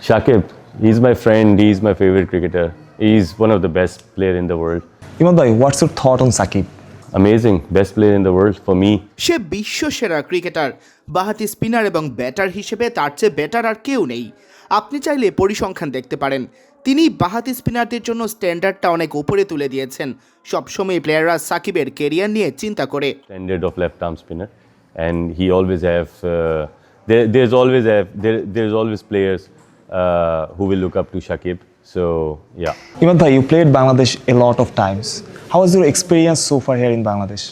Shakib, he's my friend. He's my favorite cricketer. He's one of the best player in the world. Iman bhai, what's your thought on Sakib? Amazing, best player in the world for me. সে বিশ্ব সেরা cricketer, বাঁহাতি spinner এবং batter হিসেবে তার চেয়ে better আর কেউ নেই। আপনি চাইলে পরিসংখ্যান দেখতে পারেন। তিনি বাঁহাতি স্পিনারদের জন্য স্ট্যান্ডার্ডটা অনেক উপরে তুলে দিয়েছেন। সবসময় প্লেয়াররা সাকিবের কেরিয়ার নিয়ে চিন্তা করে। Standard of left arm spinner, and he always have there's always players who will look up to Shakib. So yeah. Iman bhai, you played Bangladesh a lot of times. How was your experience so far here in Bangladesh?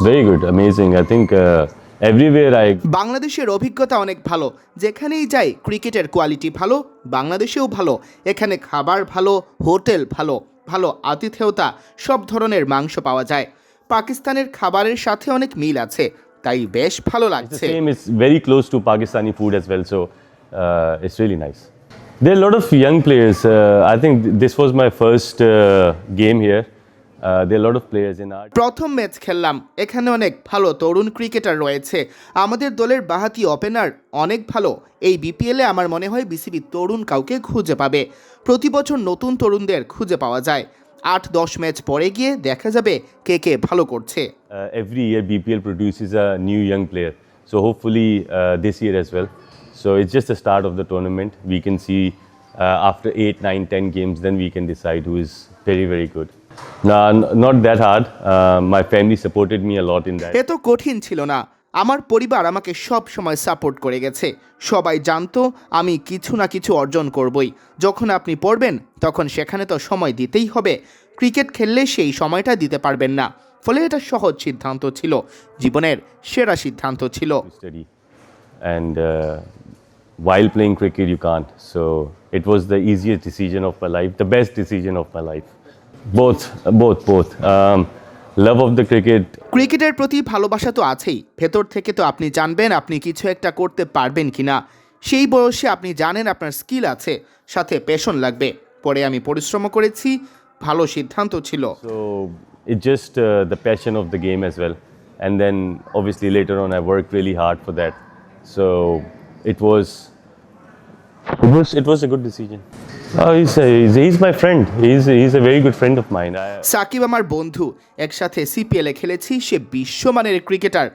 Very good, amazing. I think everywhere I বাংলাদেশের অভিজ্ঞতা অনেক ভালো। যেখানেই যাই ক্রিকেটের quality ভালো, বাংলাদেশেও ভালো। এখানে খাবার ভালো, হোটেল ভালো, ভালো আতিথেয়তা, সব ধরনের মাংস পাওয়া যায়। পাকিস্তানের খাবারের সাথে অনেক মিল আছে, তাই বেশ ভালো the লাগছে। same. It's very close to Pakistani food as well, so it's really nice. There are a lot of young players. I think this was my first game here. There are a lot of players in our. প্রথম match খেললাম, এখানে অনেক ভালো তরুণ cricketer রয়েছে। আমাদের দলের বাঁহাতি opener অনেক ভালো। এই বিপিএলে আমার মনে হয় বিসিবি তরুণ কাউকে খুঁজে পাবে। প্রতি বছর নতুন তরুণদের খুঁজে পাওয়া যায়। 8-10 ম্যাচ পরে গিয়ে দেখা যাবে কে কে ভালো করছে। Every year BPL produces a new young player. So hopefully this year as well. So it's just the start of the tournament. We can see after 8, 9, 10 games, then we can decide who is very, very good. No, not that hard. My family supported me a lot in that. এত কঠিন ছিল না। আমার পরিবার আমাকে সব সময় support করে গেছে। সবাই জানতো আমি কিছু না কিছু অর্জন করবই। যখন আপনি পড়বেন তখন সেখানে তো সময় দিতেই হবে। ক্রিকেট খেললে সেই সময়টা দিতে পারবেন না। ফলে এটা সহজ সিদ্ধান্ত ছিল, জীবনের সেরা সিদ্ধান্ত ছিল। Study. And while playing cricket, you can't. So it was the easiest decision of my life, the best decision of my life. Both. Love of the cricket. ক্রিকেটের প্রতি ভালোবাসা তো আছেই, ভেতর থেকে তো আপনি জানবেন আপনি কিছু একটা করতে পারবেন কিনা। সেই বয়সে আপনি জানেন আপনার স্কিল আছে, সাথে প্যাশন লাগবে। পরে আমি পরিশ্রম করেছি, ভালো সিদ্ধান্ত ছিল। So it's just the passion of the game as well. And then obviously later on, I worked really hard for that. So it was a good decision. He's my friend. He's a very good friend of mine. Shakib আমার বন্ধু, একসাথে সিপিএলে খেলেছি। সে বিশ্বমানের cricketer,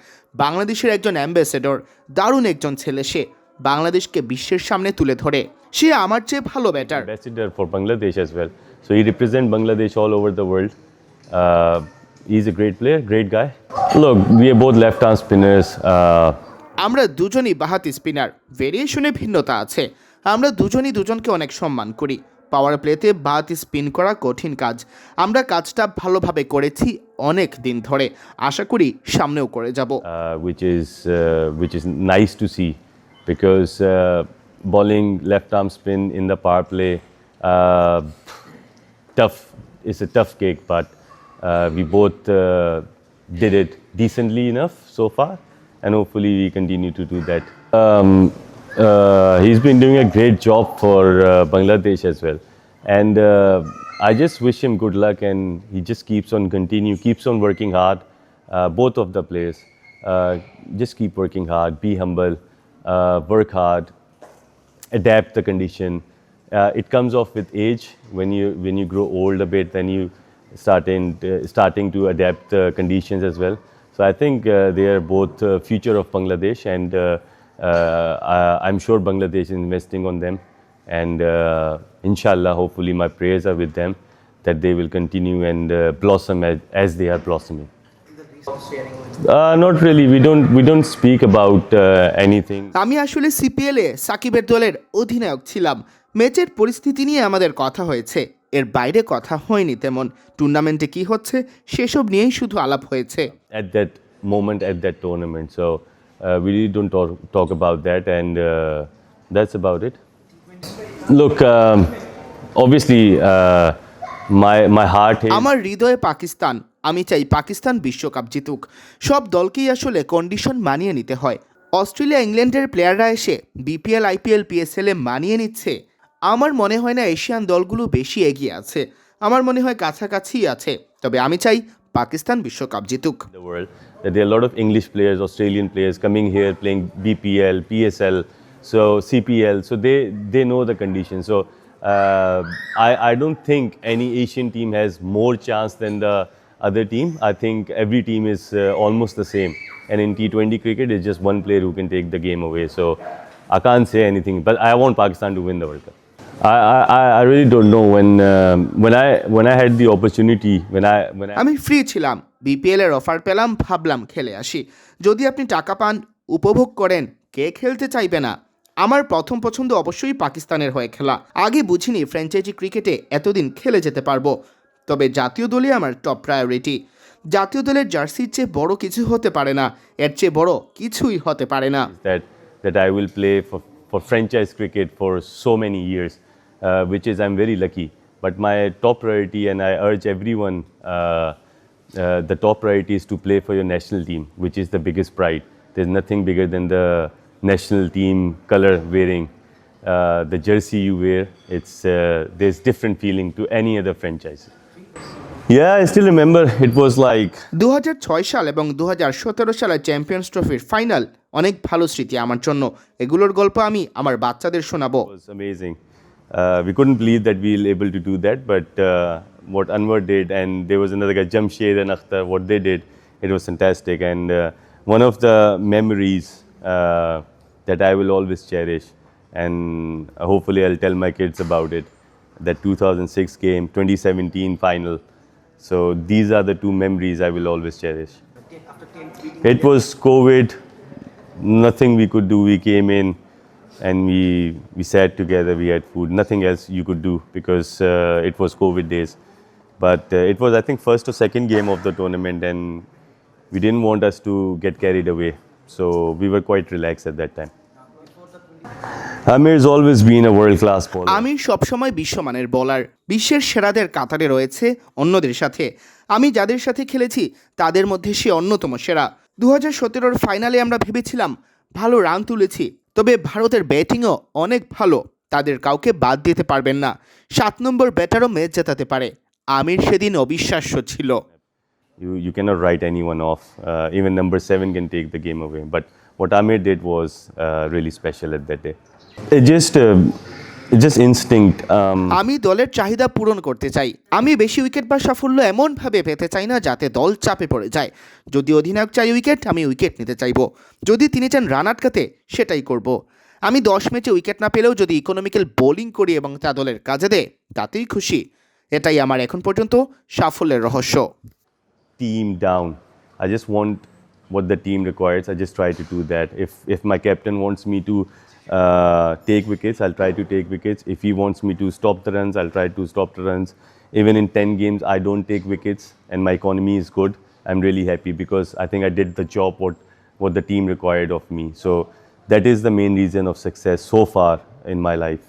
বাংলাদেশের একজন ambassador, দারুণ একজন ছেলে। সে বাংলাদেশকে বিশ্বের সামনে তুলে ধরে। সে আমার চেয়ে ভালো batter. Ambassador for Bangladesh as well. So he represents Bangladesh all over the world. He's a great player, great guy. Look, we are both left-arm spinners. আমরা দুজনই বাঁহাতি স্পিনার, ভেরিয়েশনে ভিন্নতা আছে। আমরা দুজনই দুজনকে অনেক সম্মান করি। পাওয়ার প্লেতে বাঁহাতি স্পিন করা কঠিন কাজ। আমরা কাজটা ভালোভাবে করেছি অনেক দিন ধরে, আশা করি সামনেও করে যাব। Which is nice to see, because bowling left-arm spin in the power play, tough. It's a tough gig, but we both did it decently enough so far, and hopefully we continue to do that. He's been doing a great job for Bangladesh as well, and I just wish him good luck, and he just keeps on working hard. Both of the players just keep working hard, be humble, work hard, adapt the condition. It comes off with age. When you grow old a bit, then you starting to adapt the conditions as well. So I think they are both future of Bangladesh, and I'm sure Bangladesh is investing on them, and inshallah, hopefully my prayers are with them that they will continue and blossom as they are blossoming. Not really. We don't speak about anything. আমি আসলে সিপিএলে সাকিবের দলের অধিনায়ক ছিলাম। ম্যাচের পরিস্থিতি নিয়ে আমাদের কথা হয়েছে, এর বাইরে কথা হয়নি তেমন। টুর্নামেন্টে কি হচ্ছে সেসব নিয়েই শুধু আলাপ হয়েছে। At that moment, at that tournament, so we really don't talk about that, and that's about it. Look, obviously, my heart is. আমার হৃদয়ে পাকিস্তান। আমি চাই পাকিস্তান বিশ্বকাপ জিতুক। সব দলকেই আসলে কন্ডিশন মানিয়ে নিতে হয়। অস্ট্রেলিয়া ইংল্যান্ডের প্লেয়াররা এসে বিপিএল, আইপিএল, পিএসএলে মানিয়ে নিচ্ছে। আমার মনে হয় না এশিয়ান দলগুলো বেশি এগিয়ে আছে। আমার মনে হয় কাছাকাছি আছে। তবে আমি চাই পাকিস্তান বিশ্বকাপ জিতুক। The world, that there are a lot of English players, Australian players coming here playing BPL, PSL. so CPL, so they know the conditions. So I don't think any Asian team has more chance than the other team. I think every team is almost the same. And in T20 cricket, it's just one player who can take the game away. So I can't say anything, but I want Pakistan to win the World Cup. I really don't know when I had the opportunity when I আমি free ছিলাম, BPL এর offer পেলাম, ভাবলাম খেলে আসি। যদি আপনি টাকা পান, উপভোগ করেন, কে খেলতে চাইবে না? আমার প্রথম পছন্দ অবশ্যই পাকিস্তানের হয়ে খেলা। আগে বুঝিনি ফ্র্যাঞ্চাইজি ক্রিকেটে এতদিন খেলে যেতে পারবো, তবে জাতীয় দলই আমার টপ প্রায়োরিটি। জাতীয় দলের জার্সির চেয়ে বড় কিছু হতে পারে না, এর চেয়ে বড় কিছুই হতে পারে না। that I will play for franchise cricket for so many years, which is I'm very lucky. But my top priority, and I urge everyone, the top priority is to play for your national team, which is the biggest pride. There's nothing bigger than the national team color wearing, the jersey you wear. It's there's different feeling to any other franchise. Yeah, I still remember. It was like 2006 সাল এবং 2017 সালের champions ট্রফির final অনেক ভালো স্মৃতি আমার জন্য। এগুলোর গল্প আমি আমার বাচ্চাদের শোনাবো। It was amazing. We couldn't believe that we were able to do that, but what Anwar did, and there was another guy, Jamshed and Akhtar, what they did, it was fantastic. And one of the memories that I will always cherish, and hopefully I'll tell my kids about it, that 2006 game, 2017 final. So these are the two memories I will always cherish. It was COVID, nothing we could do. We came in and we sat together, we had food, nothing else you could do because it was COVID days. But it was, I think, first or second game of the tournament, and we didn't want us to get carried away. So we were quite relaxed at that time. Amir's always been a world-class bowler. আমি সবসময় বিশ্বমানের bowler, বিশ্বের সেরাদের কাতারে রয়েছে অন্যদের সাথে। আমি যাদের সাথে খেলেছি তাদের মধ্যে সে অন্যতম সেরা। 2017 ফাইনালে আমরা ভেবেছিলাম ভালো রান তুলেছি, তবে ভারতের ব্যাটিংও অনেক ভালো, তাদের কাউকে বাদ দিতে পারবেন না। 7 নম্বর ব্যাটারও ম্যাচ জেতাতে পারে। আমির সেদিন অবিশ্বাস্য ছিল। You cannot write anyone off. Even number 7 can take the game away. But what Amir did was really special at that day. It just instinct. আমি দলের চাহিদা পূরণ করতে চাই। আমি বেশি উইকেট বা সাফল্য এমনভাবে পেতে চাই না যাতে দল চাপে পড়ে যায়। যদি অধিনায়ক চাই উইকেট, আমি উইকেট নিতে চাইব। যদি তিনি চান রান আটকাতে, সেটাই করব। আমি 10 ম্যাচে উইকেট না পেলেও যদি ইকোনমিক্যাল বোলিং করি এবং তা দলের কাজে দেয়, তাতেই খুশি। এটাই আমার এখন পর্যন্ত সাফল্যের রহস্য। Team down. I just want what the team requires. I just try to do that. If my captain wants me to take wickets, I'll try to take wickets. If he wants me to stop the runs, I'll try to stop the runs. Even in 10 games, I don't take wickets, and my economy is good. I'm really happy because I think I did the job what the team required of me. So that is the main reason of success so far in my life.